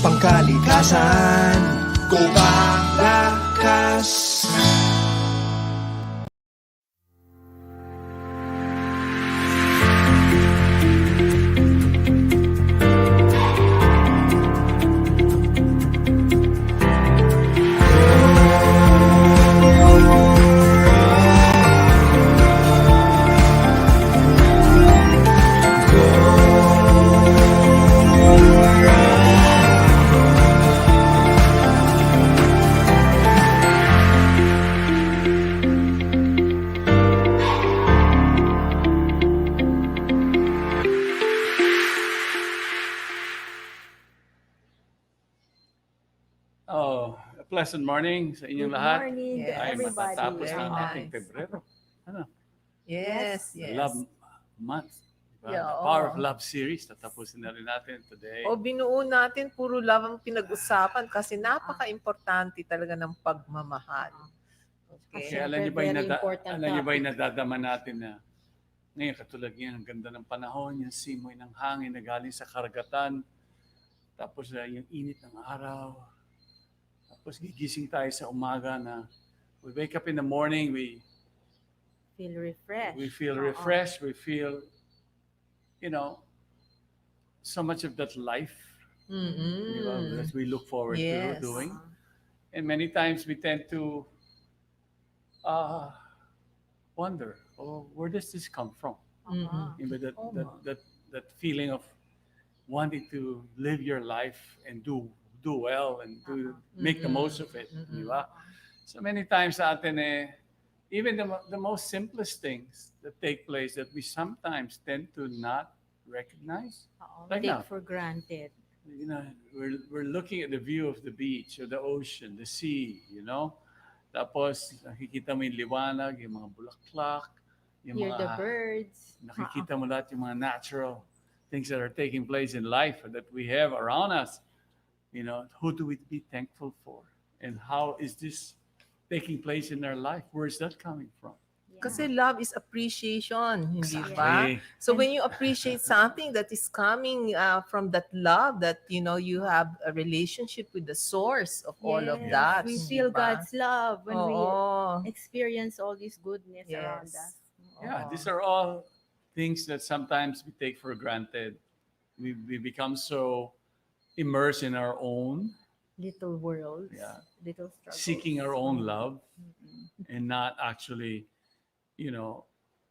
Pangkalikasan, Go Malakas! Pleasant morning sa inyong Good lahat. morning to Ay, everybody. matatapos Very na ang ating nice. Pebrero. Ano? Yes. Love Month. Diba? Yeah, The Power of Love series. Tatapusin na rin natin today. O binuo natin, puro love ang pinag-usapan kasi napaka-importante talaga ng pagmamahal. Okay. Kaya alam niyo ba yung nadadama natin na ngayon katulad yan, ang ganda ng panahon, yung simoy ng hangin na galing sa karagatan, tapos yung init ng araw, tapos gigising tayo sa umaga na we wake up in the morning, we feel refreshed. We feel refreshed. We feel, so much of that life that we look forward to doing. And many times we tend to wonder, where does this come from? That feeling of wanting to live your life and do well and make the most of it. Diba? So many times sa atin even the most simplest things that take place that we sometimes tend to not recognize. Like Take now, for granted. we're looking at the view of the beach or the ocean, the sea, Tapos nakikita mo yung liwanag, yung mga bulaklak, yung Hear the birds. nakikita mo lahat yung mga natural things that are taking place in life that we have around us. Who do we be thankful for? And how is this taking place in our life? Where is that coming from? Kasi love is appreciation, hindi Exactly. ba? So when you appreciate something that is coming from that love, that you have a relationship with the source of all of Yes, that. we hindi feel ba? God's love when we Oo. experience all this goodness around Yes. us. Yeah, Oo. these are all things that sometimes we take for granted. We become so immersed in our own, Little worlds, Yeah. little struggles. seeking our own love, and not actually,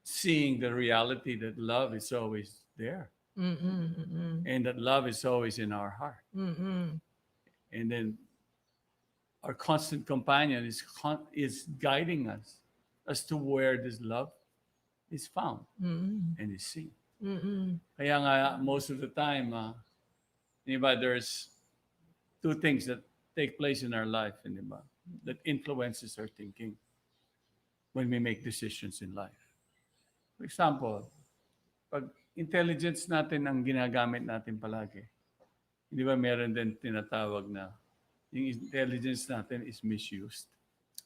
seeing the reality that love is always there. And that love is always in our heart. Mm-mm. And then our constant companion is guiding us as to where this love is found Mm-mm. and is seen. Mm-mm. Kaya nga, most of the time, di ba, there's two things that take place in our life, di ba, that influences our thinking when we make decisions in life. For example, pag intelligence natin ang ginagamit natin palagi, di ba meron din tinatawag na yung intelligence natin is misused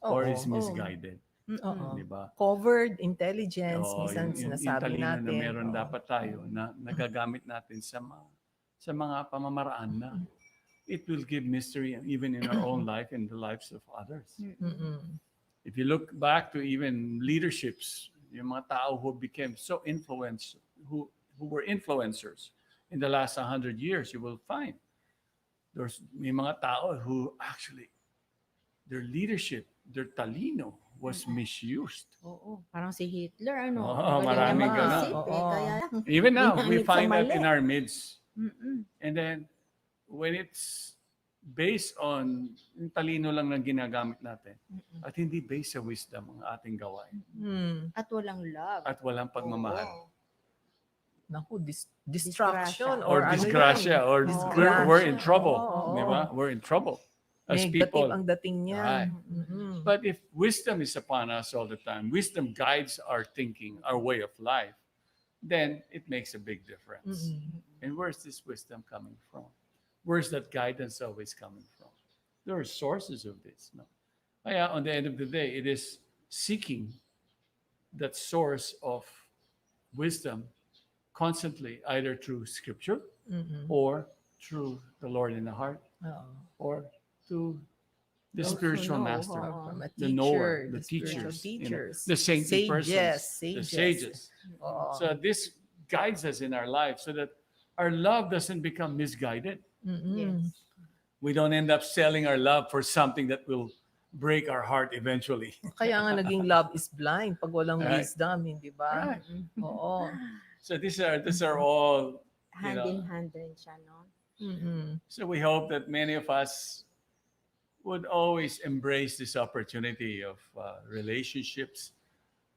or Oo. is misguided. Oo. Di ba? Covered intelligence, Oo, minsan yung sinasabi talino natin. na meron Oo. dapat tayo na nagagamit natin sa mga pamamaraan na it will give mystery even in our own life and the lives of others. Mm-mm. If you look back to even leaderships, yung mga tao who became so influential, who were influencers in the last 100 years, you will find may mga tao who actually their leadership, their talino was misused. Oo. Parang si Hitler, ano? Oo, Ang galing maraming niya mag-isip, ganun. eh. Oo. Kaya lang. Even now, we Ginamit sa find that mali. in our midst. Mm-mm. And then, when it's based on yung talino lang na ginagamit natin, at hindi based sa wisdom ang ating gawain, Mm. At walang love. at walang pagmamahal. Oo. Naku, distraction Or ano disgrasya, yan? or Disgrasya. we're in trouble. Oo. Di ba? We're in trouble as Negative people. ang dating niya. Right. Mm-mm. But if wisdom is upon us all the time, wisdom guides our thinking, our way of life, then it makes a big difference. Mm-mm. And where's this wisdom coming from? Where's that guidance always coming from? There are sources of this. No? Kaya on the end of the day, it is seeking that source of wisdom constantly, either through scripture Mm-mm. or through the Lord in the heart Oo. or to the Those who spiritual know, master, oo. From a the teacher, knower, the spiritual teachers, teachers, the saintly persons, the sages. sages. Oo. So this guides us in our life so that our love doesn't become misguided. Mm-mm. Yes. We don't end up selling our love for something that will break our heart eventually. Kaya nga naging love is blind pag walang Right. wisdom, hindi ba? Right. Oo. So these are all, Hand in hand rin siya, no? Mm-mm. so we hope that many of us would always embrace this opportunity of relationships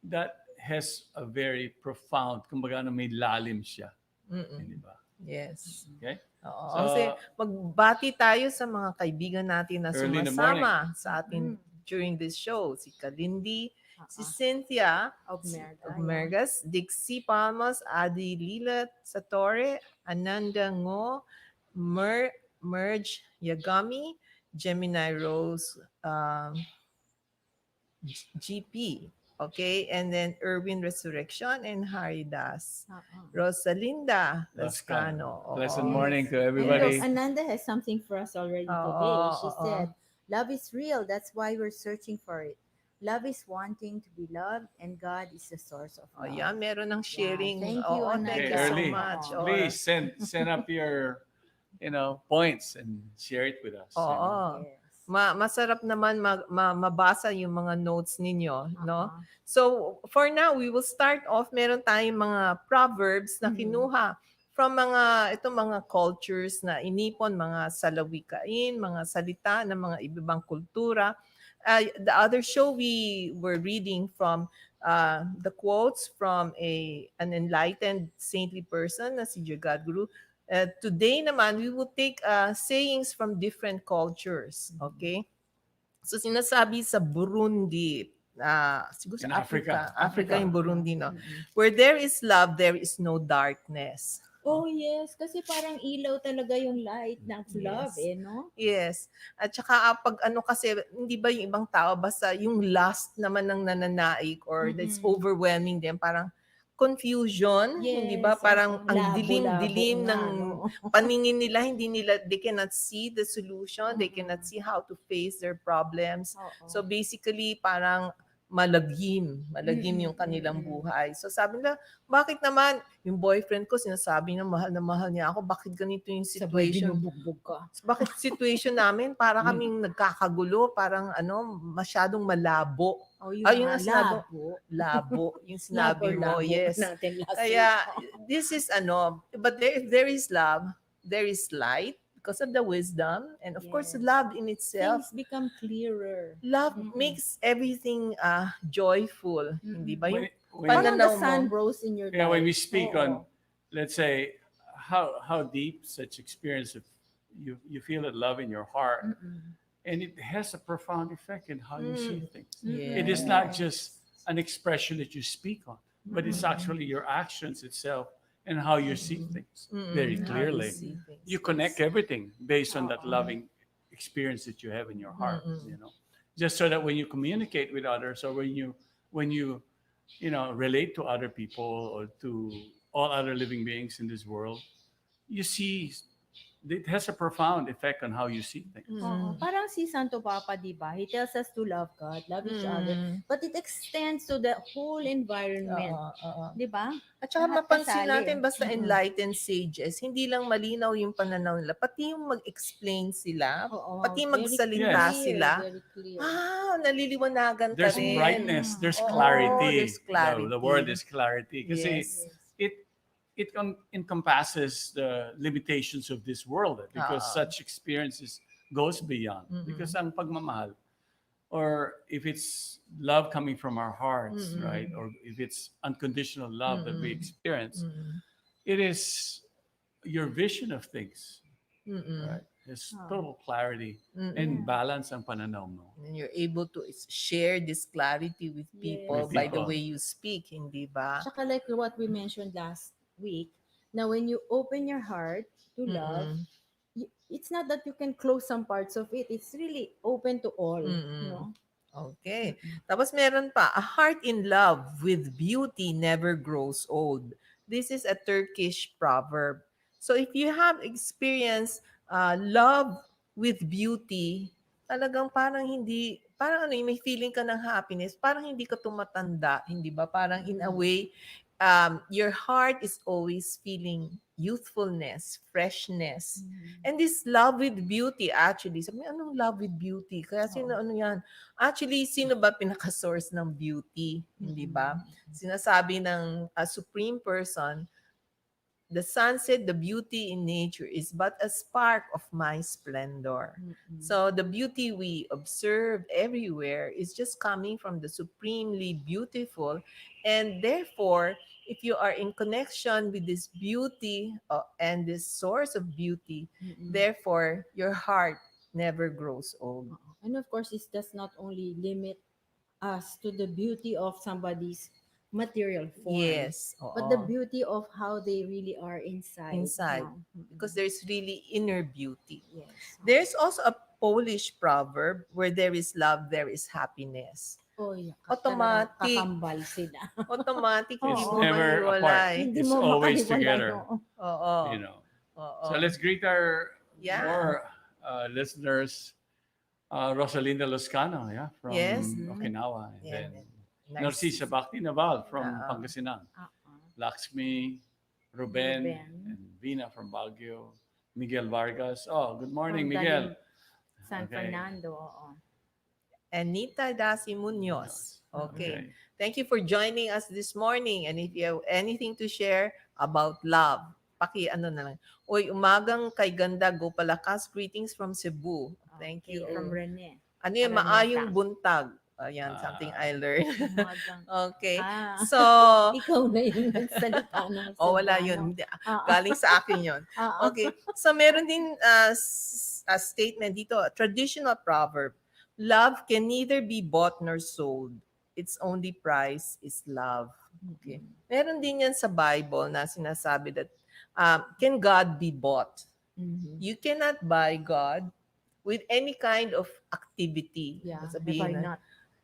that has a very profound, kumbaga may lalim siya. Mm-mm. Di ba? Yes. Okay? Oo. So, Kasi magbati tayo sa mga kaibigan natin na Early in the sumasama sa atin Mm. during this show. Si Kalindi, si Oo. Cynthia, Of Merga. of Mergas, Dixie Palmas, Adi Lila Satore, Ananda Ngo, Merge Yagami, Gemini Rose, GP. Okay, and then Erwin Resurrection and Harry Das. Oo. Rosalinda Lascano. Lascano. Pleasant Oo. morning to And everybody. look, Ananda has something for us already today. Oo, She oo. said, love is real. That's why we're searching for it. Love is wanting to be loved, and God is the source of Oh, love. yeah, meron ng sharing. Thank you, Oo, Ananda. thank Okay, you so early. much. Oo. Please send up your points and share it with us. Oo. Yes. Masarap naman mabasa yung mga notes ninyo, no? Uh-huh. So, for now, we will start off. Meron tayong mga proverbs na Mhm. kinuha from mga cultures na inipon, mga salawikain, mga salita ng mga ibang kultura. The other show we were reading from the quotes from an enlightened saintly person na si Jagadguru. Today naman, we will take sayings from different cultures. Okay? So sinasabi sa Burundi, siguro In sa Africa. Africa. Africa yung Burundi, no? Mhm. Where there is love, there is no darkness. Oh, yes. Kasi parang ilaw talaga yung light ng love, Yes. no? Yes. At saka pag kasi, hindi ba yung ibang tao, basta yung lust naman ng nananaig or that's Mm-mm. overwhelming din, parang confusion, hindi ba? Yes, Parang oo. ang Labo-labo dilim-dilim nga, ng no? paningin nila, they cannot see the solution, they Mm-mm. cannot see how to face their problems. Oo. So basically, parang malagim yung kanilang buhay. So sabi nila, bakit naman yung boyfriend ko sinasabi na mahal niya ako, bakit ganito yung Sabay situation? binubugbog ka. Bakit situation namin para Mm. kaming nagkakagulo, parang masyadong malabo. Oh, yun Ayun nga, ang sinabi, labo. labo, yung Labo sinabi or mo, labo yes. natin last Kaya week. this is but there is love, there is light because of the wisdom, and of course Yes. love in itself. Things become clearer. Love Mm-mm. makes everything joyful, hindi ba? Yung When, Parang the pananaw mo. sun rose in your yeah, when we life. speak Oo. on, let's say, how deep such experience of you feel that love in your heart, Mm-mm. and it has a profound effect in how you see things. Yeah. It is not just an expression that you speak on, but it's actually your actions itself and how you see things very Mm-mm. clearly. How you see things. You connect everything based on that loving experience that you have in your heart. Just so that when you communicate with others, or when you relate to other people or to all other living beings in this world, you see it has a profound effect on how you see things. Oo. Parang si Santo Papa, di ba? He tells us to love God, love each other. But it extends to the whole environment. Di ba? At saka Lahat mapansin kasali. natin, basta enlightened sages, hindi lang malinaw yung pananaw nila, pati yung mag-explain sila, Oo, pati very magsalita Yes. sila, Very clear. naliliwanagan ka There's rin. brightness, there's Oo, clarity. there's clarity. The word is clarity. Kasi Yes. it encompasses the limitations of this world, because such experiences goes beyond. Because ang pagmamahal, or if it's love coming from our hearts, right, or if it's unconditional love that we experience, it is your vision of things, right? There's total clarity and balance ang pananaw mo. And you're able to share this clarity with people With by the people. way you speak, hindi ba? Tsaka like what we mentioned last week, now when you open your heart to love, it's not that you can close some parts of it. It's really open to all. You know? Okay. Tapos meron pa, a heart in love with beauty never grows old. This is a Turkish proverb. So if you have experienced love with beauty, talagang parang hindi, parang may feeling ka ng happiness, parang hindi ka tumatanda, hindi ba? Parang in a way, your heart is always feeling youthfulness, freshness. And this love with beauty, actually, sabi, anong love with beauty? Kaya ano yan? Actually, sino ba pinaka-source ng beauty? Hindi ba? Sinasabi ng supreme person, the sun said the beauty in nature is but a spark of my splendor. So the beauty we observe everywhere is just coming from the supremely beautiful. And therefore, if you are in connection with this beauty and this source of beauty, therefore, your heart never grows old. And of course, it does not only limit us to the beauty of somebody's material form. Yes. But the beauty of how they really are inside. Inside. Because there's really inner beauty. Yes. There's also a Polish proverb, where there is love, there is happiness. Oh, yeah. Automatic. Kakambal sila. Automatic, hindi It's mo never mahiwalay. apart. It's always together. Oo. You know. Oo. So let's greet our Yeah. more listeners. Rosalinda Loscano, from Yes. Okinawa. And Yeah. then Nice. Narcisa Bhakti Naval from Oo. Pangasinan. Lakshmi, Ruben, Ruben. and Vina from Baguio. Miguel Vargas. Oh, good morning, From Miguel. San Okay. Fernando. Oo. Anita Dasi Munoz. Okay. Thank you for joining us this morning. And if you have anything to share about love, na lang. Uy, umagang kay ganda, go palakas. Greetings from Cebu. Thank Okay, you. From Rene. Ano yun? Araneta. Maayong buntag. Ayan, something I learned. Umagang. Okay. So, Ikaw na yung nagsalita ng wala Cebuano. yun. Hindi. Ah, Galing sa akin yun. Okay. So, meron din a statement dito, a traditional proverb. Love can neither be bought nor sold. Its only price is love. Okay. Meron din yan sa Bible na sinasabi that, can God be bought? You cannot buy God with any kind of activity. Yeah. Sabihin Have I na, not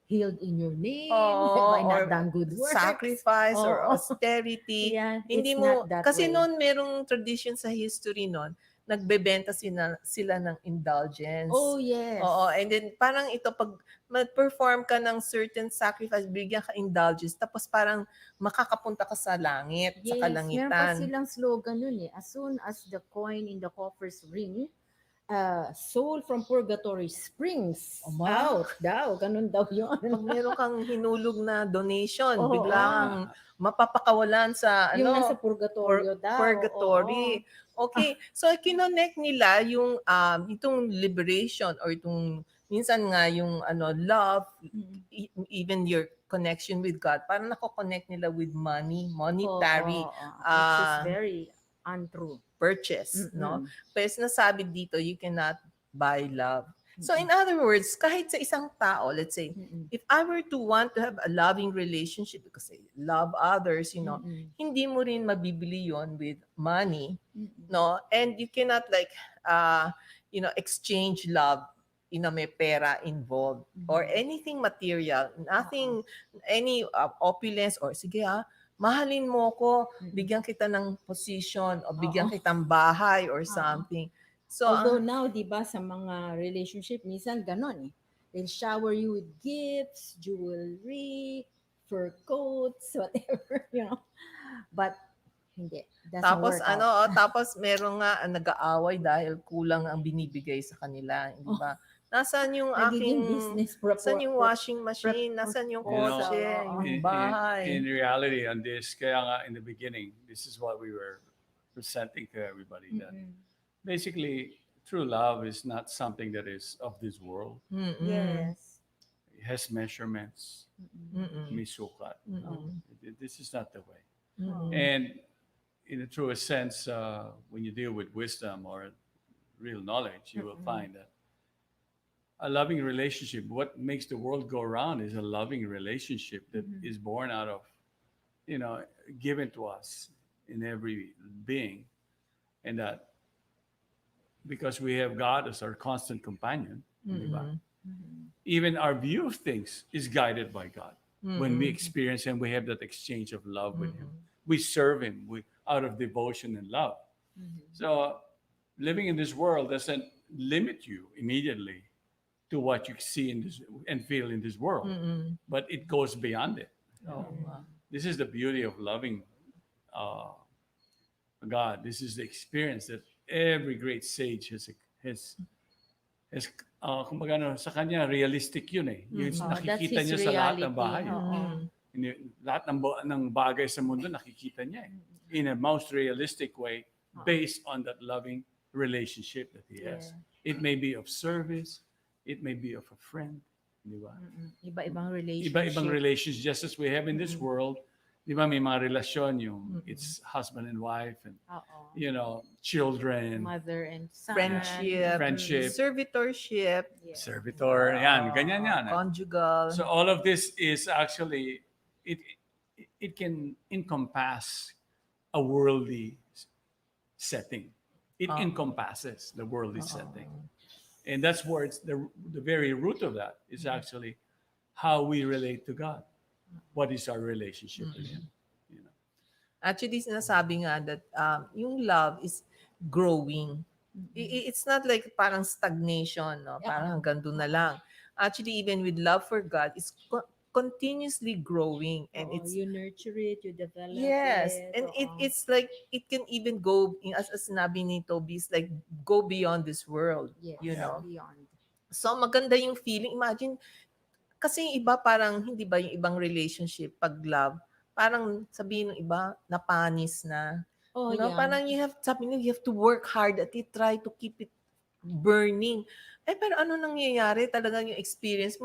healed in your name? Oo, Have I not or done good works? sacrifice or Oo. austerity. Yeah, Hindi it's mo, not that kasi way. noon merong tradition sa history noon nagbebenta sila ng indulgence. Oh, yes. Oo, and then parang ito pag mag-perform ka ng certain sacrifice, bigyan ka indulgence, tapos parang makakapunta ka sa langit, sa Yes, meron pa kalangitan. silang slogan nun eh. As soon as the coin in the coffers ring, soul from purgatory springs Aba. out daw. Ganun daw yun. Pag meron kang hinulog na donation, Oo. bigla kang mapapakawalan sa Yung ano, nasa purgatorio daw. purgatory. Okay, so kinonect nila yung itong liberation or itong minsan nga yung love, even your connection with God, parang nako-connect nila with monetary Which is very untrue. purchase, no? Mm-mm. Pero sinasabi dito, you cannot buy love. So in other words, kahit sa isang tao, let's say, Mm-mm. if I were to want to have a loving relationship because I love others, Mm-mm. hindi mo rin mabibili yon with money, Mm-mm. no? And you cannot exchange love, may pera involved or anything material, nothing, any opulence or sige mahalin mo ko, bigyan kita ng position o bigyan Oo. kitang bahay or something. So, Although now, di ba, sa mga relationship, minsan ganon eh. They'll shower you with gifts, jewelry, fur coats, whatever, But, hindi. Doesn't tapos work out. tapos meron nga nag-aaway dahil kulang ang binibigay sa kanila, di ba? Nasaan yung Nagiging aking business Nasaan yung washing machine? Nasaan yung You know, kotse? in Yung bahay? reality on this, kaya nga in the beginning, this is what we were presenting to everybody, that basically true love is not something that is of this world. Mm-mm. Yes. It has measurements, Mm-mm. may sukat. No? This is not the way. Mm-mm. And in the truest sense, when you deal with wisdom or real knowledge, you will find that a loving relationship, what makes the world go round is a loving relationship that is born out of, given to us in every being. And that because we have God as our constant companion, di ba? Even our view of things is guided by God. When we experience and we have that exchange of love with Him, we serve Him out of devotion and love. So living in this world doesn't limit you immediately to what you see in this and feel in this world, but it goes beyond it. This is the beauty of loving God. This is the experience that every great sage has kumbaga sa kanya realistic yun eh. Yung nakikita That's his niya sa lahat ng reality. bahay. Lahat ng bagay sa mundo nakikita niya in a most realistic way based on that loving relationship that he has. It may be of service, it may be of a friend, di ba? Iba-ibang relationship. Iba-ibang relationships just as we have in this world. Di ba may mga relasyon yung it's husband and wife and children, Mother and son. Friendship. Servitorship, servitor, yan, ganyan yan. conjugal. So all of this is actually it can encompass a worldly setting. It encompasses the worldly setting. And that's where it's the very root of that is actually how we relate to God. What is our relationship with Him? Actually, sinasabi nga that yung love is growing. It's not like parang stagnation, no? Parang hanggang doon na lang. Actually, even with love for God, it's continuously growing, and you nurture it, you develop yes, it. and it's like it can even go as sinabi ni Toby, it's like go beyond this world. Yes, beyond. So maganda yung feeling. Imagine kasi yung iba parang hindi ba yung ibang relationship pag love, parang sabihin ng iba napanis na. Parang you have to work hard at it, try to keep it burning. Pero ano nangyayari? Talagang yung experience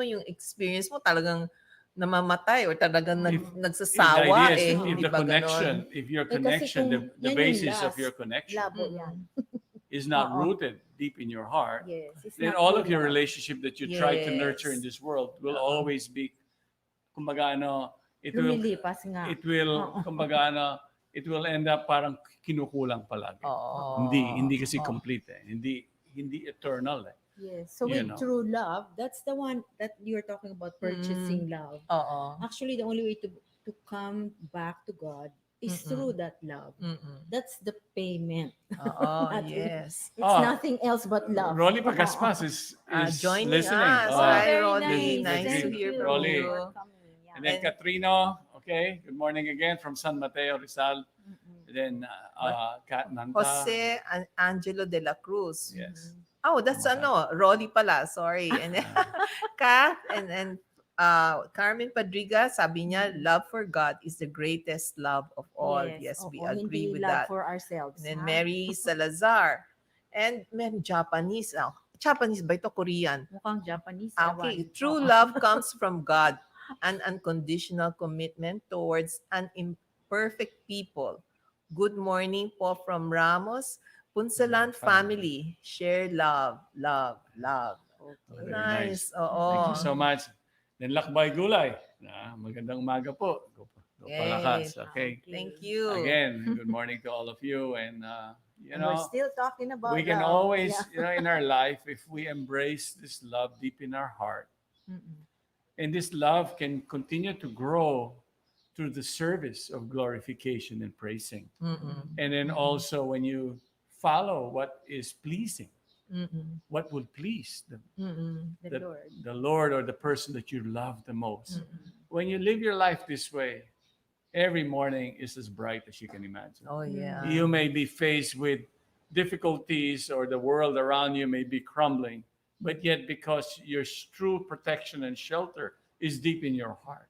mo talagang namamatay or talagang nagsasawa if hindi the ba connection, ganon? if your connection, the basis of your connection Labo yan. is not rooted deep in your heart, Yes, then all of your relationship that you try to nurture in this world will always be, kumbaga it will, lumilipas nga. kumbaga it will end up parang kinukulang palagi. Hindi kasi complete eh. Hindi eternal eh. Yes. So with true love, that's the one that you're talking about, purchasing love. Actually, the only way to come back to God is Mm-mm. through that love. Mm-mm. That's the payment. Oo, Nothing. yes. It's Ah, nothing else but love. Rolly Pagaspas is Joining listening. us. Oh, Hi, very Rolly. nice. Nice to Thank hear you from Rolly. you. for coming. Yeah. And then And- Katrino, okay, good morning again from San Mateo, Rizal. Mm-mm. And then Kat Nanta. Jose Angelo de la Cruz. Yes. Oh, that's Rolly pala. Sorry. And then, Kat and Carmen Padriga, sabi niya, love for God is the greatest love of all. Yes, we oo, agree hindi with love that. for ourselves. And then ha? Mary Salazar. And meron Japanese. Oh, Japanese ba ito? Korean? Mukhang Japanese. Okay. ewan. True Oo. love comes from God. An unconditional commitment towards an imperfect people. Good morning po from Ramos. Punsalan family. Share love, love, love. Okay. Very Nice. nice. Oo. Thank you so much. Then Lakbay Gulay. Magandang umaga po. Go Palakas. Okay. Thank you. Again, good morning to all of you. And, you And we're know, still talking about we can love. always, Yeah. in our life, if we embrace this love deep in our heart, Mm-mm. and this love can continue to grow through the service of glorification and praising. Mm-mm. And then also when you follow what is pleasing, Mm-mm. what would please Mm-mm. The Lord. the Lord or the person that you love the most. When you live your life this way, every morning is as bright as you can imagine. Oh, yeah. You may be faced with difficulties or the world around you may be crumbling, but yet because your true protection and shelter is deep in your heart,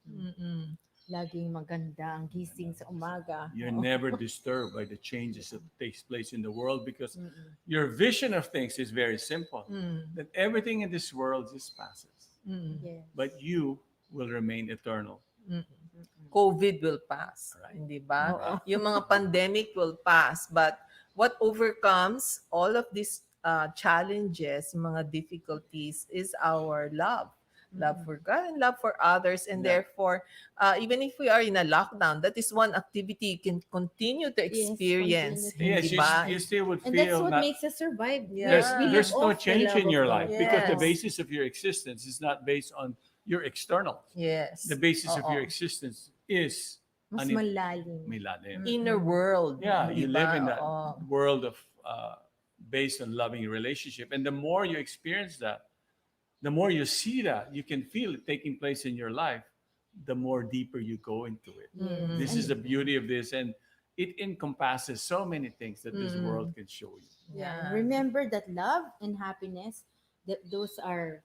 Mm-mm. Laging maganda ang gising sa umaga. you're Oo. never disturbed by the changes that takes place in the world because Mm-mm. your vision of things is very simple. Mm. That everything in this world just passes, Mm. Yes. but you will remain eternal. Mm. Mm-mm. COVID will pass, Right. hindi ba? Oo. Yung mga pandemic will pass, but what overcomes all of these challenges, mga difficulties, is our love. Love for God and love for others. And Yeah. therefore, even if we are in a lockdown, that is one activity you can continue to experience. continue Yes, Hindi ba? you still would And that's feel what not, makes us survive. Yeah. there's We no live off the change love in of your God. life because the Yes. basis of your existence is not based on your external. Yes. The basis of Oo. your existence is Mas Ani- malalim. milalim. Inner world. Yeah, hindi you ba? live in that Oo. world of based on loving relationship, and the more you experience that, the more you see that, you can feel it taking place in your life, the more deeper you go into it. Mm. This is the beauty of this, and it encompasses so many things that this Mm. world can show you. Yeah. Remember that love and happiness, that those are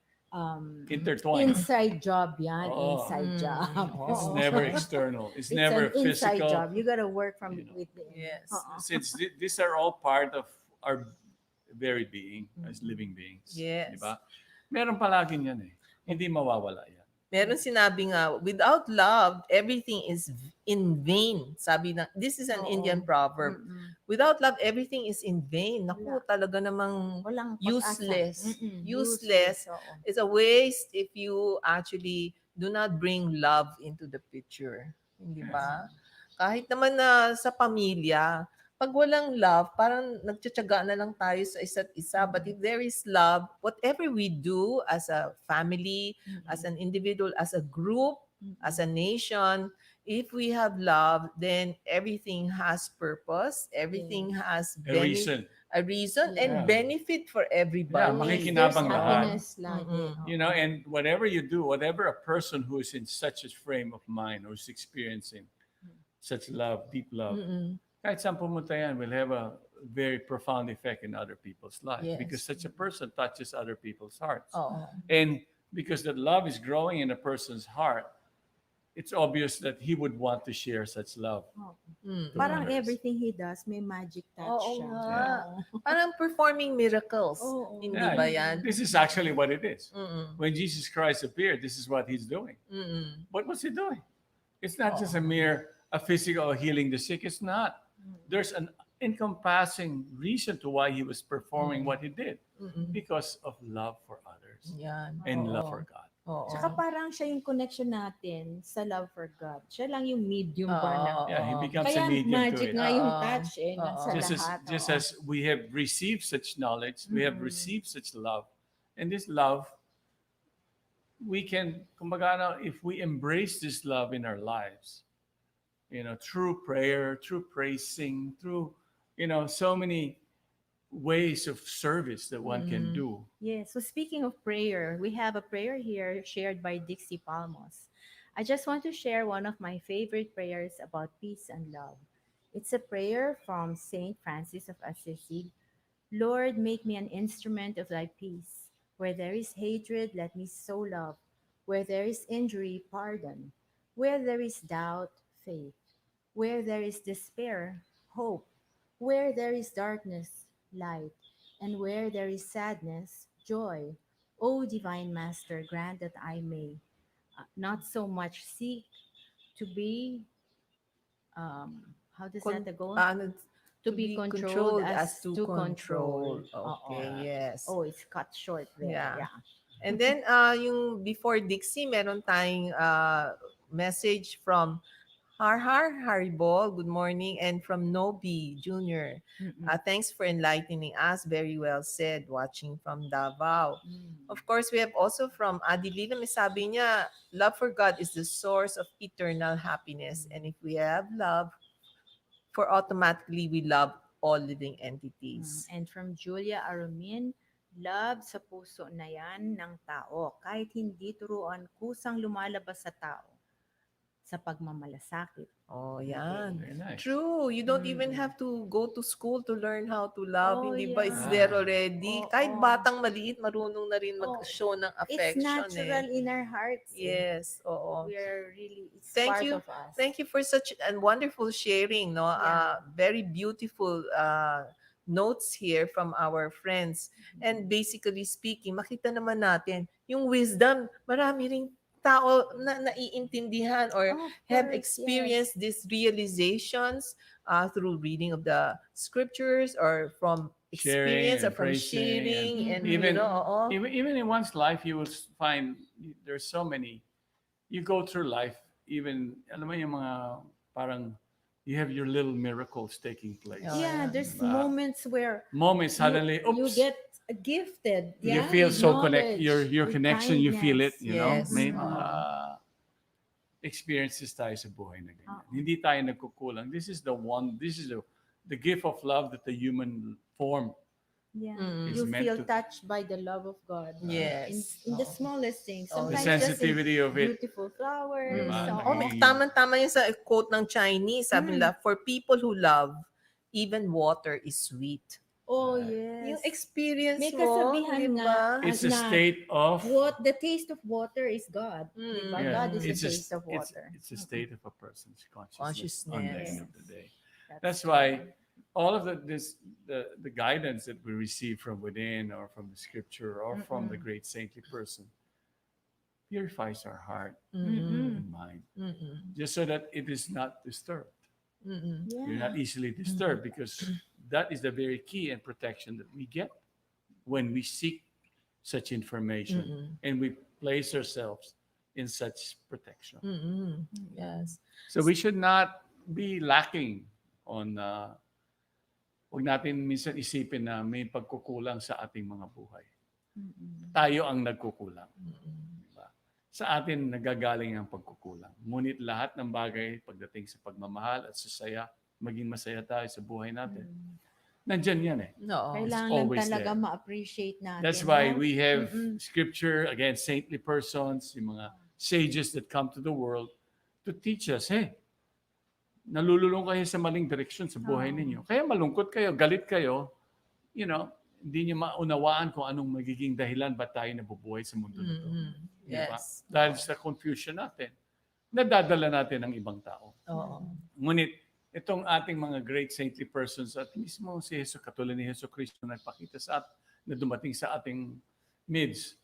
Intertwined. inside job yan. Oo. Inside Mm. job. It's Oo. never external. It's It's never an inside physical. job. You gotta work from You know. within. Yes. Oo. Since these are all part of our very being as living beings. Yes. Diba? Meron palaging yan eh. Hindi mawawala yan. Meron sinabi nga, without love, everything is in vain. Sabi na, this is an Oo. Indian proverb. Mm-mm. Without love, everything is in vain. Naku, Wala. talaga namang Walang useless. pag-asa. Mm-mm. Useless. Oo. It's a waste if you actually do not bring love into the picture. Hindi ba? Kahit naman na sa pamilya, pag walang love, parang nagtsatsaga na lang tayo sa isa't isa. But if there is love, whatever we do as a family, as an individual, as a group, as a nation, if we have love, then everything has purpose, everything has A reason. a reason and Yeah. benefit for everybody. Yeah, makikinabang There's lahat. happiness lagi. Mm-mm. You know, and whatever you do, whatever a person who is in such a frame of mind or is experiencing such love, deep love, Mm-mm. kahit saan pumunta yan, will have a very profound effect in other people's lives Yes. because such a person touches other people's hearts. Oo. And because that love is growing in a person's heart, it's obvious that he would want to share such love. Mm. Parang others. everything he does may magic touch Oo siya. nga. Parang performing miracles. Oo. Hindi Yeah, ba yan? This is actually what it is. Mm-mm. When Jesus Christ appeared, this is what he's doing. Mm-mm. What was he doing? It's not just a physical healing the sick. It's not. There's an encompassing reason to why he was performing what he did Mm-mm. because of love for others Yan. and Oo. love for God. Oo. Tsaka parang siya yung connection natin sa love for God. Siya lang yung medium Oo. ba na. Yeah, he becomes Kaya a medium to magic it. nga yung Oo. touch eh. Nasa Oo. Just lahat. as we have received such knowledge, we have Mm-mm. received such love, and this love, we can, kumbaga, if we embrace this love in our lives, through prayer, through praising, through, so many ways of service that one can do. Yeah, so speaking of prayer, we have a prayer here shared by Dixie Palmos. I just want to share one of my favorite prayers about peace and love. It's a prayer from Saint Francis of Assisi. Lord, make me an instrument of thy peace. Where there is hatred, let me sow love. Where there is injury, pardon. Where there is doubt, faith. Where there is despair, hope. Where there is darkness, light. And where there is sadness, joy. O divine Master, grant that I may not so much seek to be, how does Con- that go? ano, To be controlled as to control. control. Oo. Okay, yes. Oh, it's cut short there. Yeah. Yeah. And then yung before Dixie, meron tayong message from Haribol, good morning, and from Nobi Jr. Mm-mm. Thanks for enlightening us. Very well said, watching from Davao. Mm. Of course, we have also from Adelina, may sabi niya, love for God is the source of eternal happiness. And if we have love, for automatically we love all living entities. And from Julia Arumin, love sa puso na yan ng tao. Kahit hindi turuan, kusang lumalabas sa tao sa pagmamalasakit. Oh, yan. Very nice. True. You don't even Mm. have to go to school to learn how to love. Oh, Hindi ba? It's yeah. there already. Oo. Kahit batang maliit, marunong na rin Oh, mag-show ng It's affection. natural in our hearts. Yes. Oo. We are really, it's Thank part you. of us. Thank you for such a wonderful sharing. No, Yeah. very beautiful notes here from our friends. And basically speaking, makita naman natin yung wisdom. Marami ring tao na naiintindihan or Oh, of have course, experienced these realizations through reading of the scriptures or from experience Sharing or and from praising sharing and even oo. even in one's life, you will find there's so many. You go through life, even alam mo yung mga parang you have your little miracles taking place. Oh, Yeah, yeah. there's Diba? moments where Moments suddenly, you oops, get gifted. you Yeah, feel with so connected. knowledge, Your with connection, you feel it. Yes. May Oo. mga experiences tayo sa buhay na ganyan. Oo. Hindi tayo nagkukulang. This is the gift of love that the human form. Yeah, Mm. you It's meant feel to- touched by the love of God. Yes. In the Oo. smallest things. Oh, The Sometimes just in sensitivity of it. beautiful flowers. Diba? So, Oh, Nagiging- tama-tama yun sa quote ng Chinese. Sabi Mm. nila, for people who love, even water is sweet. oh Right. yes. Yung experience May mo, kasabihan di nga, ba? It's a na state of what the taste of water is God. Mm. Diba? Yeah. God is the it's a, taste of water. It's a state of a person's consciousness on the end of the day. That's That's why all of the guidance that we receive from within or from the scripture or from the great saintly person purifies our heart Mm-mm. and mind, Mm-mm. just so that it is not disturbed. Mm-mm. You're Yeah. not easily disturbed because that is the very key and protection that we get when we seek such information Mm-mm. and we place ourselves in such protection. Mm-mm. Yes. So we should not be lacking on huwag natin minsan isipin na may pagkukulang sa ating mga buhay. Tayo ang nagkukulang. Diba? Sa atin nagagaling ang pagkukulang. Ngunit lahat ng bagay pagdating sa pagmamahal at sa saya, maging masaya tayo sa buhay natin. Nandyan yan eh. No. Kailangan lang always talaga there. ma-appreciate natin. That's why no? we have scripture, again, saintly persons, yung mga sages that come to the world to teach us, hey, nalululong kayo sa maling direksyon sa buhay ninyo. Kaya malungkot kayo, galit kayo, hindi nyo maunawaan kung anong magiging dahilan ba tayo nabubuhay sa mundo na ito. Mm-mm. Diba? Yes. Dahil sa confusion natin, nadadala natin ng ibang tao. Oo. Ngunit, itong ating mga great saintly persons at mismo si Jesus, katulad ni Jesu Cristo nagpakita sa na dumating sa ating midst,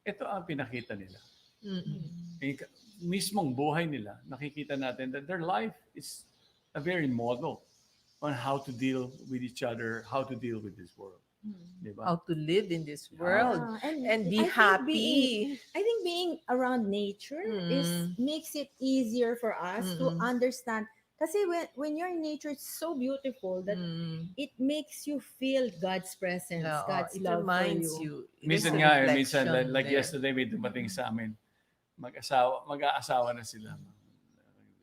ito ang pinakita nila. Mm-mm. Mismong buhay nila, nakikita natin that their life is a very model on how to deal with each other, how to deal with this world. Diba? How to live in this world and be I think happy. I think being around nature makes it easier for us to understand. Kasi when you're in nature, it's so beautiful that it makes you feel God's presence, God's it love reminds for you. you. Minsan There's a nga, reflection like there. yesterday may dumating sa amin, mag-aasawa na sila.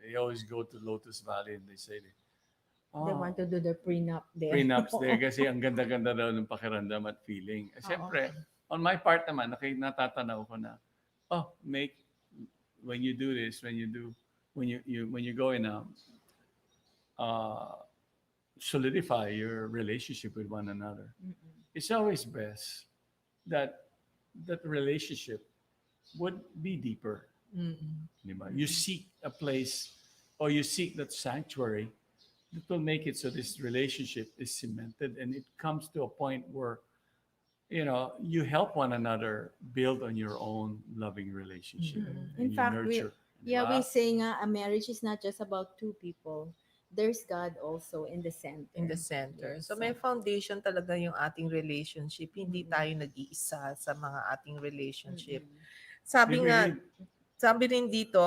They always go to Lotus Valley and they say, They want to do the prenup there. prenups there kasi ang ganda-ganda daw ng pakiramdam at feeling. Siyempre, on my part naman, natatanaw ko na, make, when you do this, when you go in uh, solidify your relationship with one another, it's always best that that relationship would be deeper. Di ba? You seek a place or you seek that sanctuary that will make it so this relationship is cemented and it comes to a point where you help one another build on your own loving relationship. And In you fact, nurture. Di yeah, ba? we say nga, a marriage is not just about two people. There's God also in the center. In the center. Yes. So may foundation talaga yung ating relationship. Hindi tayo nag-iisa sa mga ating relationship. Sabi nga, Agreed. sabi rin dito,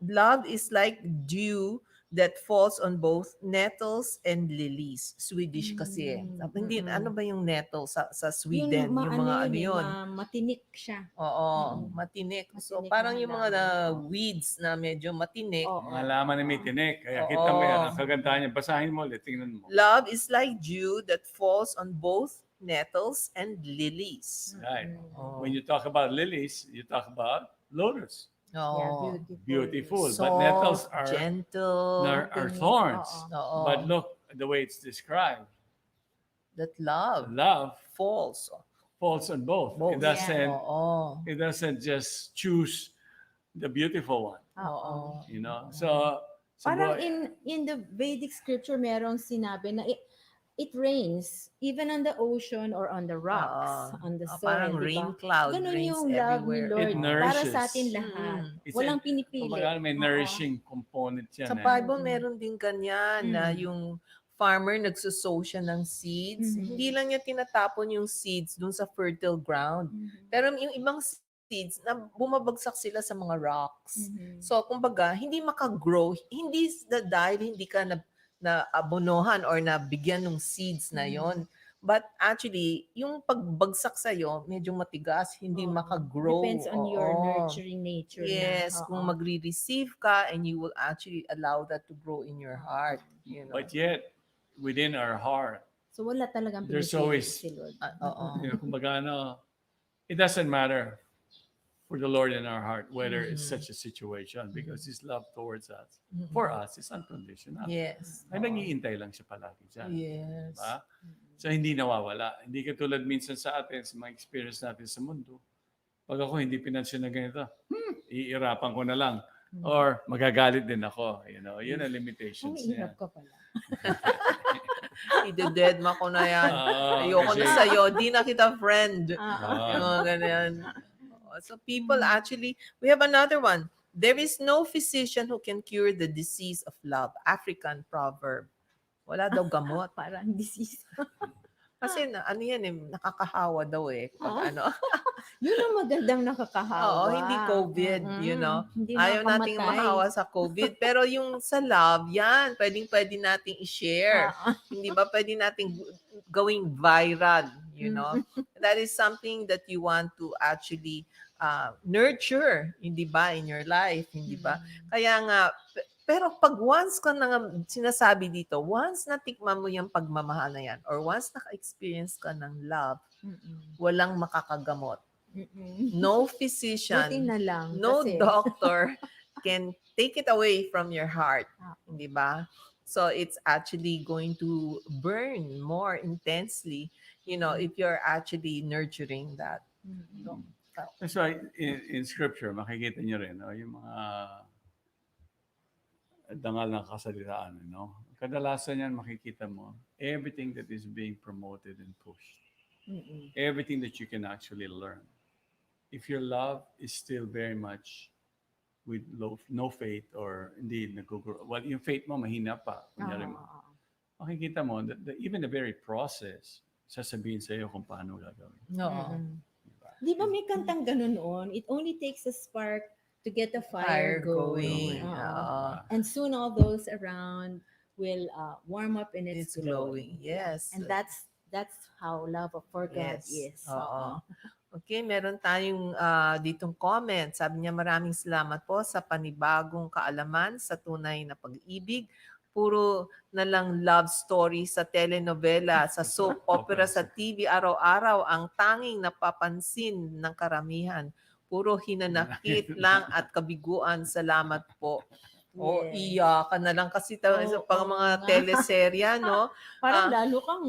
love is like dew that falls on both nettles and lilies. Swedish kasi. Sabi, hindi, ano ba yung nettle sa Sweden? Yung mga ano yun. Matinik siya. Oo, matinik. So Matinik parang na yung mga halaman. weeds na medyo matinik. Oo. Mga laman na may tinik. Kaya Oo. kita mo yan. Ang kagandahan niya. Basahin mo ulit. Tingnan mo. Love is like dew that falls on both nettles and lilies. Right. Oh. When you talk about lilies, you talk about lotus. Oo. Beautiful. Soft, But nettles gentle. are thorns. Oo. But look at the way it's described. That love Love falls. falls on both. Both. Oo. It doesn't just choose the beautiful one. Oo. So Parang in the Vedic scripture, merong sinabi na it rains even on the ocean or on the rocks, on the soil. Parang diba? rain cloud Ganun rains yung love ni everywhere. Lord It para nourishes. sa atin lahat. It's Walang pinipili. kumbaga, may nourishing component yan. Sa Bible, meron din ganyan na yung farmer nagsusow siya ng seeds. Hindi lang niya tinatapon yung seeds dun sa fertile ground. Pero yung ibang seeds, na bumabagsak sila sa mga rocks. So, kumbaga, hindi makagrow. Hindi dahil hindi ka na abonohan or nabigyan ng seeds na yon. But actually, yung pagbagsak sa'yo, medyo matigas, hindi makagrow. Depends on your nurturing nature. Yes, kung magre-receive ka and you will actually allow that to grow in your heart. But yet, within our heart, So wala talagang there's pinipili always, si Lord. kumbaga, it doesn't matter for the Lord in our heart whether it's such a situation because His love towards us, for us, is unconditional. Yes. Ay nag-iintay lang siya palagi dyan. Yes. Diba? So hindi nawawala. Hindi katulad minsan sa atin, sa mga experience natin sa mundo. Pag ako hindi pinansin na ganito, iirapan ko na lang. Or magagalit din ako. Yun ang limitations niya. Mahirap ka pala. Ide-deadma ko na yan. Ayoko na kasi- sa'yo. Di na kita friend. Ah. Yung mga ganyan. So people actually, we have another one. There is no physician who can cure the disease of love. African proverb. Wala daw gamot. Parang disease. Kasi ano yan nakakahawa daw Pag ano. Yun ang magandang nakakahawa. Oo, hindi COVID, Hindi Ayaw nating makamatay. mahawa sa COVID. Pero yung sa love, yan, pwede nating i-share. Hindi ba pwede nating gawing viral, That is something that you want to actually nurture, hindi ba, in your life, hindi ba? Kaya nga, pero pag once ka na sinasabi dito, once natikman mo yung pagmamahal na yan, or once naka-experience ka ng love, walang makakagamot. No Buti physician, na lang. no kasi, doctor can take it away from your heart. Hindi ba? So it's actually going to burn more intensely, if you're actually nurturing that. That's why in scripture, makikita niyo rin, yung mga dangal ng kasalitaan, Kadalasan yan makikita mo, everything that is being promoted and pushed. Everything that you can actually learn. If your love is still very much with no faith or indeed nag-grow, well, yung faith mo mahina pa, kunyari mo. Makikita mo that even the very process, sasabihin sa iyo kung paano gagawin. No. Di ba may kantang ganun noon? It only takes a spark to get the fire going. And soon all those around will warm up and it's glowing. Yes. And that's how love for God is. Oo. Okay, meron tayong ditong comment. Sabi niya, maraming salamat po sa panibagong kaalaman sa tunay na pag-ibig. Puro na lang love story sa telenovela, sa soap opera, sa TV araw-araw ang tanging napapansin ng karamihan. Puro hinanakit lang at kabiguan. Salamat po. O Yes. iyakan na lang kasi sa Oo pang mga nga. teleserya, no? Parang Ah. lalo kang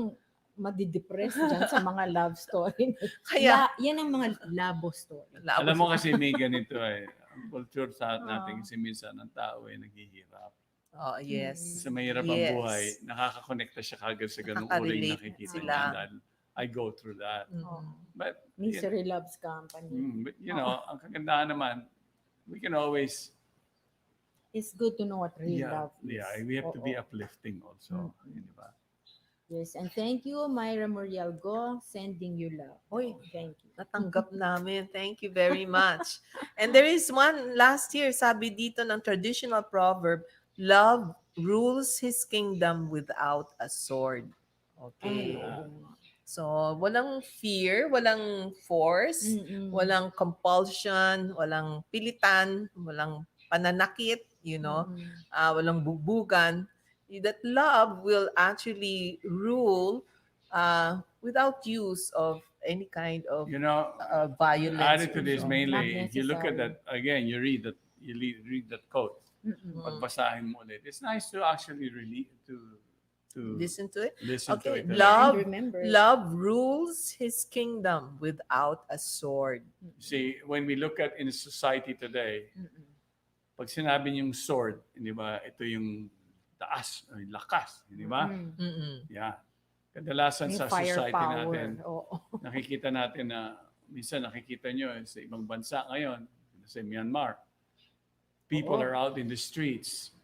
madidepress dyan sa mga love story. Kaya, Yan ang mga labo story. Alam mo kasi may ganito ang culture sa natin kasi minsan ang tao ay naghihirap. Oh, yes. Sa mahirap ang Yes. buhay, nakakakonekta siya kagad sa ganung Nakaka-relate uling nakikita sila. niya dahil I go through that. But, Misery loves company. but ang kagandahan naman, we can always, It's good to know what real love is. we have to be Oo. uplifting also. Di ba? Yes, and thank you, Myra Murialgo, sending you love. Oy. Thank you. Natanggap namin. Thank you very much. And there is one last year, sabi dito ng traditional proverb, love rules his kingdom without a sword. Okay. Ay, oo nga. So, walang fear, walang force, Mm-mm. walang compulsion, walang pilitan, walang pananakit, Mm-mm. walang bubugan. That love will actually rule without use of any kind of violence. Added to or this so. mainly, Not you look at necessary. that, again, you read that quote, Mm-mm. pagbasahin mo ulit. It's nice to actually to Listen to it. listen to Okay, it. love- And remember, Love rules his kingdom without a sword. See, when we look at in society today, Mm-mm. pag sinabi niyong sword, di ba, ito yung taas, yung lakas, di ba? Mm. Mm-mm. Yeah. Kadalasan May sa society firepower. natin, Oo. nakikita natin na, minsan nakikita nyo sa ibang bansa ngayon, sa Myanmar, people Oo. are out in the streets.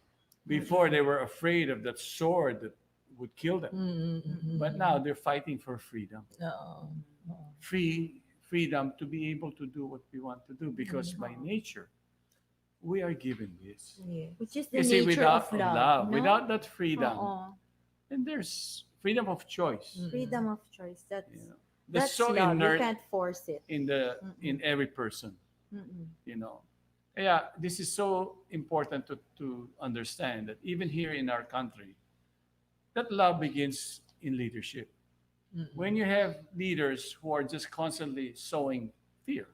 Before, they were afraid of that sword that would kill them. Mm-mm. But now, they're fighting for freedom. Oo. Freedom to be able to do what we want to do because by nature, we are given this. Yeah. Which is the Kasi nature without of love. no? without that freedom, Oo. then there's freedom of choice. Mm. Freedom of choice. That's That's so love. You inert can't force it. in every person. Mm-mm. Yeah, this is so important to understand that even here in our country, that love begins in leadership. Mm-mm. When you have leaders who are just constantly sowing fear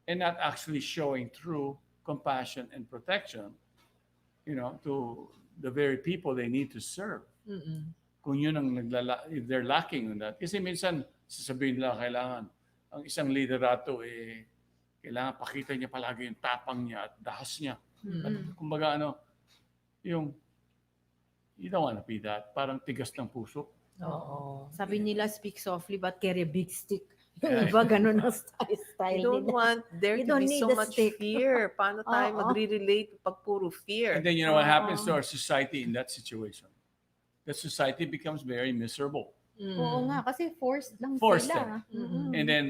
and not actually showing true compassion and protection, to the very people they need to serve. Mm-mm. Kung yun ang if they're lacking on that. Kasi minsan, sasabihin nila kailangan, ang isang liderato kailangan pakita niya palagi yung tapang niya at dahas niya. At Mm-mm. kumbaga you don't want to be that. Parang tigas ng puso. Oo. Sabi nila, speak softly but carry a big stick. Yung Yeah. iba, ganun ang You style don't nila. want there You to don't be need so the much stick. fear. Paano tayo Oo. magre-relate pag puro fear? And then you know what happens to Oo. our society in that situation? The society becomes very miserable. Mm. Oo nga, kasi forced lang Forced sila. them. Mm-mm. And then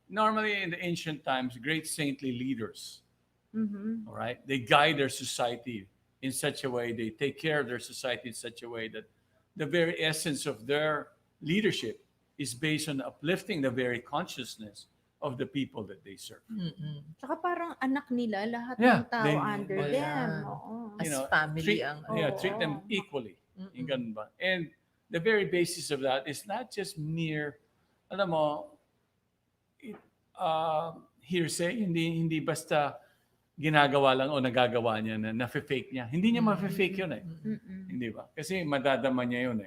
normally in the ancient times, great saintly leaders, Mhm. all right, they guide their society in such a way, they take care of their society in such a way that the very essence of their leadership is based on uplifting the very consciousness of the people that they serve. Mm-mm. Tsaka parang anak nila, lahat Yeah, ng tao they- under Oh, them. yeah. Oo. As family treat, ang treat them Oo. equally. Mm-mm. Yung ganun ba? And the very basis of that is not just mere, alam mo, hearsay, hindi basta ginagawa lang o nagagawa niya na-fake niya. Hindi niya ma-fake yun Mm-mm. Hindi ba? Kasi madadama niya yun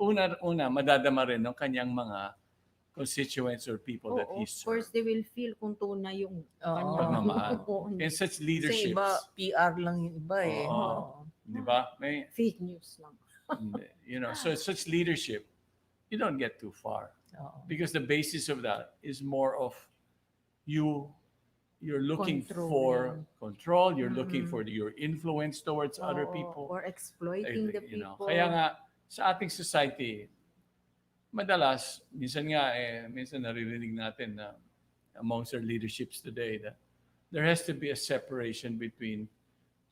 Oo. Una, madadama rin ng kanyang mga constituents or people that Oo, he of course, serves. they will feel kung tunay yung Oo. Pagmamahal. Oo. And such Kasi leaderships, iba, PR lang yung iba eh. Oo. Oo. di ba? May, Fake news lang. so such leadership, you don't get too far. Oo. Because the basis of that is more of you're looking for Controlling. control, you're looking Mm. for your influence towards other Oo, people. Or exploiting the people. Kaya nga sa ating society, madalas minsan naririnig natin na amongst our leaderships today that there has to be a separation between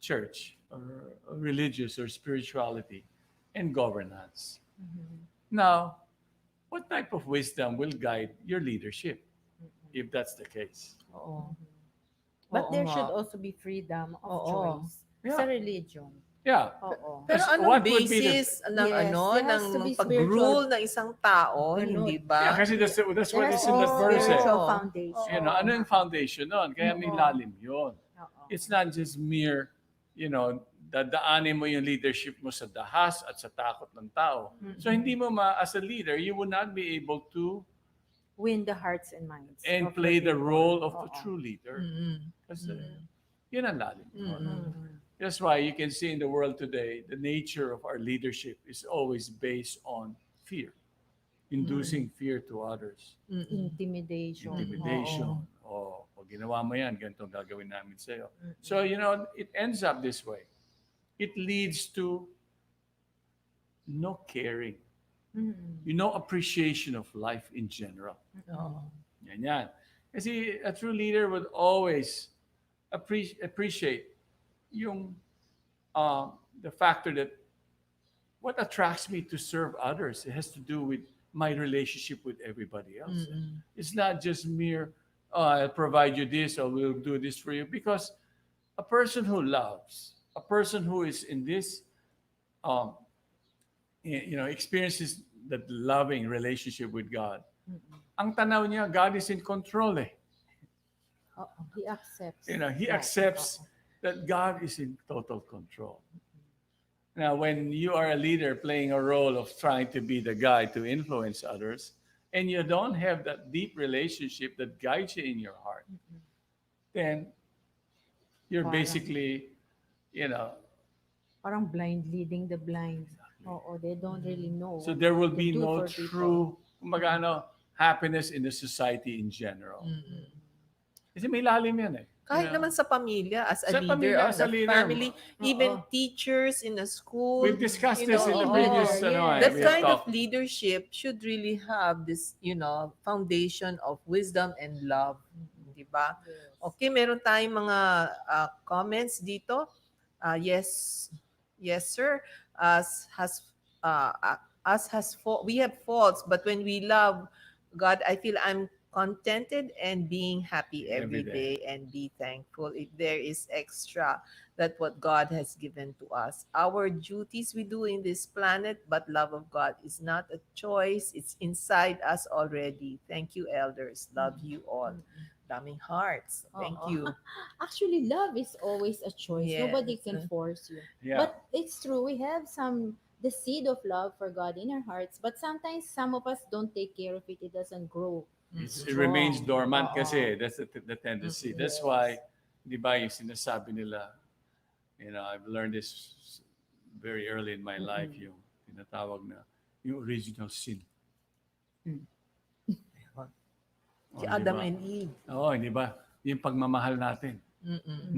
church or religious or spirituality and governance. Mhm. Now, what type of wisdom will guide your leadership? if that's the case. Oo. But Oo there nga. should also be freedom of Oo. choice Yeah. sa religion. Yeah. Oo. Pero Kasi anong what would be the- basis ng Yes, ano there has ng to be pag-rule ng isang tao, Ganun. hindi ba? Yeah, kasi that's There what has is to in be that verse. spiritual Oo. foundation. You know, ano yung foundation nun? Kaya may Oo. lalim yun. Oo. It's not just mere, dadaanin mo yung leadership mo sa dahas at sa takot ng tao. So hindi mo as a leader, you will not be able to Win the hearts and minds. and of play the people. role of the Oo. true leader. Mm-mm. Kasi yun ang lalim. Mm. That's why you can see in the world today, the nature of our leadership is always based on fear, inducing fear to others, Mm-mm. Intimidation. intimidation. Oh, pag ginawa mo yan, ganito ang gagawin namin sa'yo. So, it ends up this way. It leads to no caring, Mm. no appreciation of life in general. Oo. Yan. Kasi a true leader would always appreciate yung the factor that what attracts me to serve others, it has to do with my relationship with everybody else. Mm-mm. It's not just mere, I'll provide you this or we'll do this for you. Because a person who loves, a person who is in this, experiences that loving relationship with God, ang tanaw niya, God is in control eh. Oo. He accepts. He that. accepts Oo. that God is in total control. Now, when you are a leader playing a role of trying to be the guy to influence others, and you don't have that deep relationship that guides you in your heart, then you're Parang- basically, Parang blind leading the blind. Oo, they don't really know. so what there will to be do no for people. true, kumbaga, happiness in the society in general. Mm-mm. Kasi may lalim yan eh. Kahit You know? naman sa pamilya, as a Sa leader pamilya, of as a the leader, family, even Oo. teachers in a school. We've discussed you this in the know, previous, yes. That we have kind of talked. leadership should really have this, foundation of wisdom and love. Di ba? Yes. Okay, meron tayong mga comments dito. Yes, sir. We have faults, but when we love God, I feel I'm contented and being happy every Every day and be thankful if there is extra that what God has given to us. Our duties we do in this planet, but love of God is not a choice. It's inside us already. Thank you, elders. Love you all. Daming hearts. Thank Oo. you. Actually, love is always a choice. Yes. Nobody can force you. Yeah. But it's true, we have the seed of love for God in our hearts, but sometimes some of us don't take care of it. It doesn't grow. It strong. remains dormant Oo. kasi. That's the tendency. That's Yes. why, di ba, yung sinasabi nila, I've learned this very early in my life, yung tinatawag na, yung original sin. Si Oh, Adam di ba? and Eve. Oo, di ba? Yung pagmamahal natin. Mm-mm.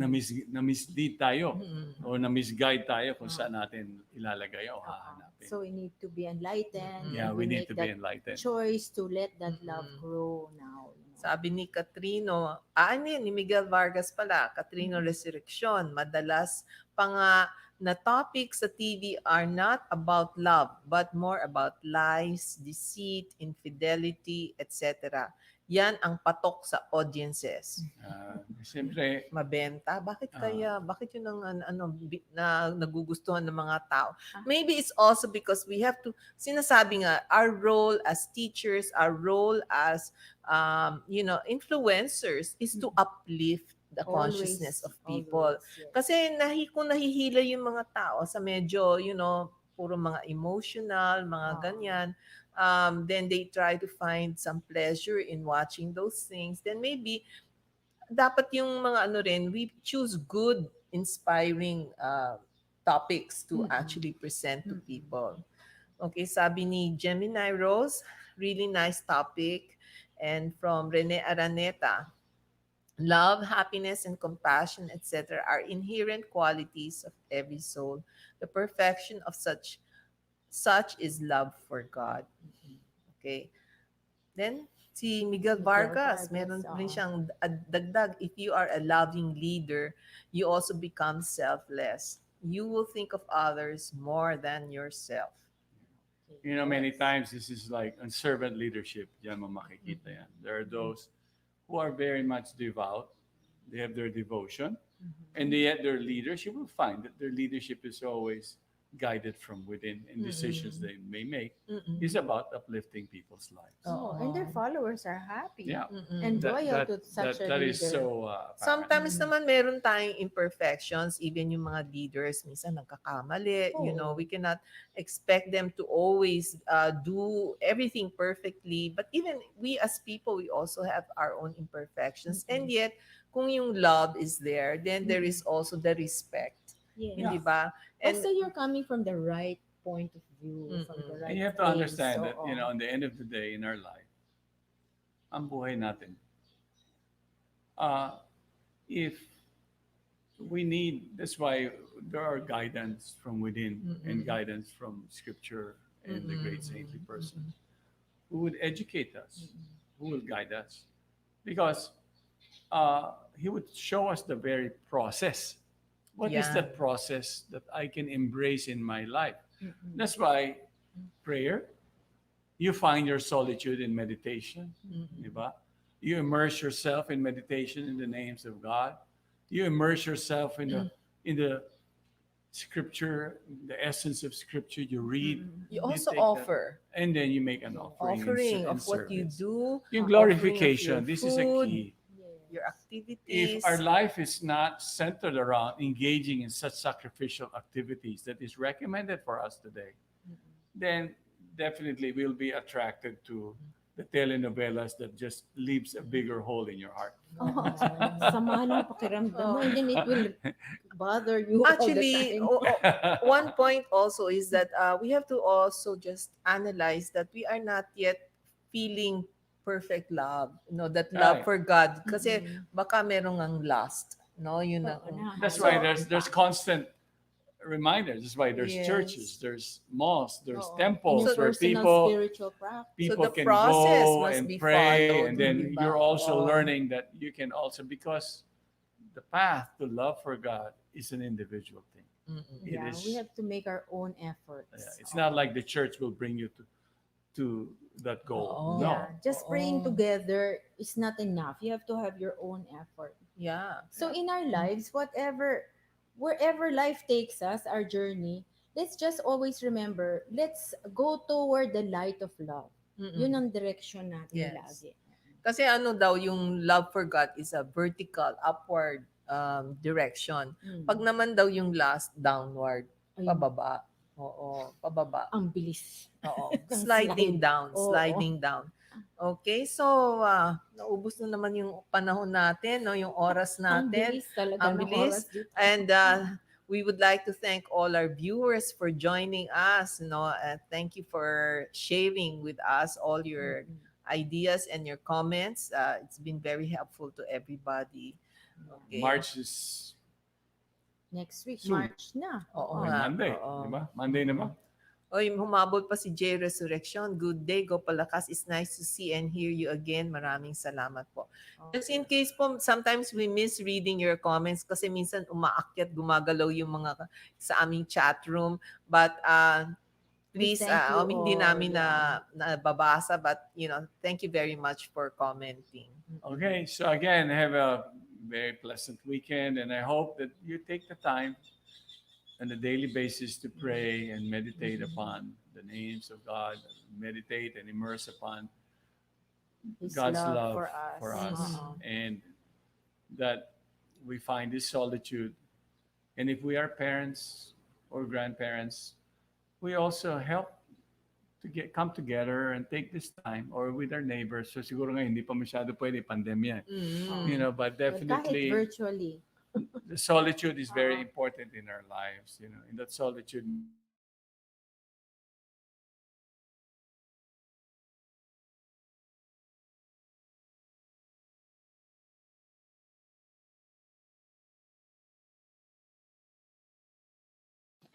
Na-mislead tayo Mm-mm. o na-misguide tayo kung saan natin ilalagay o hahanapin. So we need to be enlightened. Yeah, and we need make to be that enlightened. choice to let that love grow now. Sabi ni Catrino, ni Miguel Vargas pala, Catrino Resurrection, madalas pa nga na topics sa TV are not about love, but more about lies, deceit, infidelity, etc. Yan ang patok sa audiences. Siyempre, Mabenta. Bakit kaya? Bakit yun ang na nagugustuhan ng mga tao? Maybe it's also because we have to, sinasabi nga, our role as teachers, our role as, influencers is to uplift the consciousness of people. Always, yes. Kasi kung nahihila yung mga tao sa medyo, puro mga emotional, mga ganyan, then they try to find some pleasure in watching those things. Then maybe, dapat yung mga we choose good, inspiring topics to actually present to people. Okay, sabi ni Gemini Rose, really nice topic. And from Rene Araneta, love, happiness, and compassion, etc. are inherent qualities of every soul. The perfection of such is love for God. Okay. Then, si Miguel Vargas, meron rin siyang dagdag, if you are a loving leader, you also become selfless. You will think of others more than yourself. many times this is like on servant leadership. Diyan mo makikita yan. There are those who are very much devout. They have their devotion. Mm-hmm. And yet their leaders, you will find that their leadership is always guided from within, and decisions they may make Mm-mm. is about uplifting people's lives. Oh, and their followers are happy. Yeah. Mm-mm. And loyal to such a that is leader. so Sometimes naman meron tayong imperfections, even yung mga leaders, minsan nagkakamali, Oo. we cannot expect them to always do everything perfectly. But even we as people, we also have our own imperfections. And yet, kung yung love is there, then there is also the respect. Yes. Hindi ba? And Also, you're coming from the right point of view, from the Mm-mm. right and you have to place. understand So, that, on the end of the day in our life, ang buhay natin, if we need, that's why there are guidance from within and Mm-mm. guidance from Scripture and the great saintly person who would educate us, who will guide us. Because he would show us the very process. What is Yeah. that process that I can embrace in my life? Mm-mm. That's why prayer, you find your solitude in meditation, di ba? You immerse yourself in meditation in the names of God. You immerse yourself in the scripture, the essence of scripture. You read, you also take that, offer and then you make an offering, in of what you service. do, Yung offering of glorification, your this is a food, key. your If activities. our life is not centered around engaging in such sacrificial activities that is recommended for us today, then definitely we'll be attracted to the telenovelas that just leaves a bigger hole in your heart. Oh, sama ng pakiramdam mo, and then it will bother you Actually, all the time. one point also is that we have to also just analyze that we are not yet feeling perfect love, that love Right. for God. Kasi Mm-mm. baka merong ang lust, yun na. Oo, na. That's So, why there's constant reminders. That's why there's Yes. churches, there's mosques, there's Oo. temples And your where personal people spiritual practice. people the can process go must and be pray, followed, and then diba? you're also Oo. learning that you can also, because the path to love for God is an individual thing. Mm-mm. It Yeah, is- we have to make our own efforts. It's not like the church will bring you to that goal. Oo. No. Yeah, just praying Oo. together is not enough. You have to have your own effort. Yeah. So in our lives, wherever life takes us, our journey, let's just always remember, let's go toward the light of love. Mm-mm. Yun ang direction natin Yes. lagi. Kasi daw, yung love for God is a vertical, upward direction. Mm. Pag naman daw yung last, downward, Ayun, pababa. Oo, pababa. ang bilis. Oo. Ang Sliding slide. down, Oo. sliding down. Okay, so naubos na naman yung panahon natin, yung oras Ang natin. bilis talaga Ang ng bilis. oras dito. And we would like to thank all our viewers for joining us. Thank you for sharing with us all your Mm. ideas and your comments. It's been very helpful to everybody. Okay. March is Next week, Soon. March na. Oo on nga, Monday, oo. di ba? Monday na ba? Oy, humabol pa si J Resurrection. Good day, Go Palakas. It's nice to see and hear you again. Maraming salamat po. Just in case po, sometimes we miss reading your comments kasi minsan umaakyat, gumagalaw yung mga sa aming chat room. But please, We thank you hindi all, namin nababasa, but thank you very much for commenting. Okay, so again, have a very pleasant weekend, and I hope that you take the time on a daily basis to pray and meditate upon the names of God, meditate and immerse upon His God's love for us. Uh-uh. and that we find this solitude. And if we are parents or grandparents, we also help to come together and take this time, or with our neighbors. So siguro ngayon hindi pa masyado pwede, pandemya. But But kahit definitely virtually. the solitude is very important in our lives. In that solitude,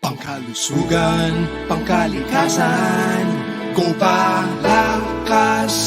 Pangkalusugan, pangkalikasan, Go Palakas.